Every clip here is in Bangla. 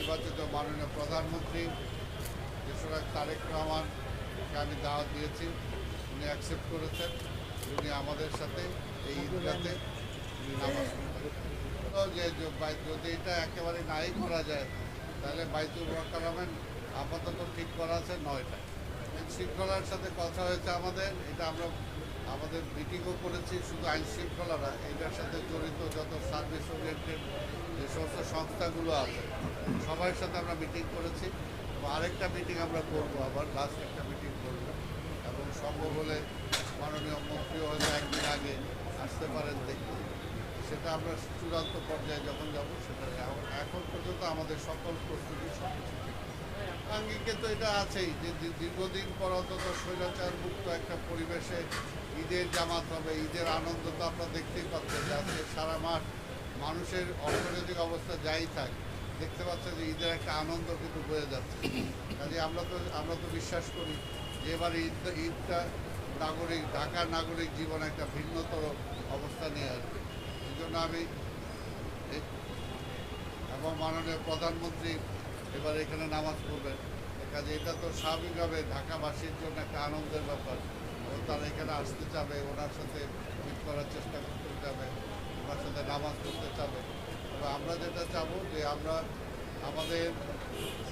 নির্বাচিত মাননীয় প্রধানমন্ত্রী দেশনায়ক তারেক রহমানকে আমি দাওয়াত দিয়েছি, উনি অ্যাকসেপ্ট করেছেন। উনি আমাদের সাথে এই ঈদগাতে নামাজ পড়বেন। যদি এটা একেবারে নাই করা যায় তাহলে বাইতুল মোকাররমের আপাতত ঠিক করা আছে 9টায়। শৃঙ্খলার সাথে কথা হয়েছে আমাদের, এটা আমরা আমাদের মিটিংও করেছি। শুধু আইন শৃঙ্খলা না, এটার সাথে জড়িত যত সার্ভিস ওরিয়েন্টেড যে সমস্ত সংস্থাগুলো আছে সবার সাথে আমরা মিটিং করেছি এবং আরেকটা মিটিং আমরা করব, আবার লাস্ট একটা মিটিং করব এবং সম্ভব হলে মাননীয় মন্ত্রীও হয়তো একদিন আগে আসতে পারেন দেখতে। সেটা আমরা চূড়ান্ত পর্যায়ে যখন যাব সেটা এখন পর্যন্ত আমাদের সকল প্রস্তুতি সবকিছু আঙ্গিকে তো এটা আছেই যে দীর্ঘদিন পর অন্তত স্বৈরাচার মুক্ত একটা পরিবেশে ঈদের জামাত হবে। ঈদের আনন্দ তো আপনারা দেখতেই পাচ্ছেন যে আজকে সারা মাস মানুষের অর্থনৈতিক অবস্থা যাই থাক, দেখতে পাচ্ছেন যে ঈদের একটা আনন্দ কিন্তু বয়ে যাচ্ছে। কাজে আমরা তো বিশ্বাস করি যে এবারে ঈদটা ঢাকার নাগরিক জীবন একটা ভিন্নতর অবস্থা নিয়ে আসবে। এই জন্য আমি এবং মাননীয় প্রধানমন্ত্রী এবার এখানে নামাজ পড়বেন। কাজে এটা তো স্বাভাবিকভাবে ঢাকাবাসীর জন্য একটা আনন্দের ব্যাপার। এবং তারা এখানে আসতে চাবে, ওনার সাথে মিট করার চেষ্টা করতে যাবে, ওনার সাথে নামাজ পড়তে চাবে। তবে আমরা যেটা চাবো যে আমরা আমাদের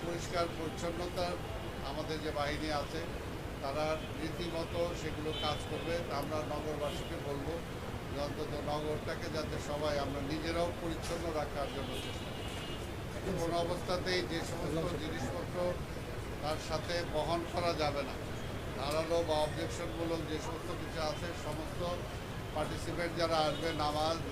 পরিষ্কার পরিচ্ছন্নতার আমাদের যে বাহিনী আছে তারা রীতিমতো সেগুলো কাজ করবে। আমরা নগরবাসীকে বলবো যে অন্তত নগরটাকে যাতে সবাই আমরা নিজেরাও পরিচ্ছন্ন রাখার জন্য চেষ্টা করি। কোনো অবস্থাতেই যে সমস্ত জিনিসপত্র তার সাথে বহন করা যাবে না, ধারালো বা অবজেকশনমূলক যে সমস্ত কিছু আছে, সমস্ত পার্টিসিপেন্ট যারা আসবেন,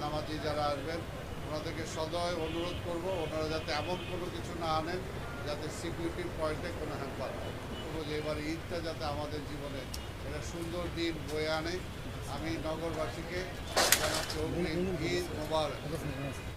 নামাজি যারা আসবেন, ওনাদেরকে সদয় অনুরোধ করব ওনারা যাতে এমন কোনো কিছু না আনেন যাতে সিকিউরিটি পয়েন্টে কোনো হ্যাম্পার হয়। তবু যে এবার ঈদটা যাতে আমাদের জীবনে একটা সুন্দর দিন বয়ে আনে। আমি নগরবাসীকে জানাচ্ছি অগ্রিম ঈদ মোবারক।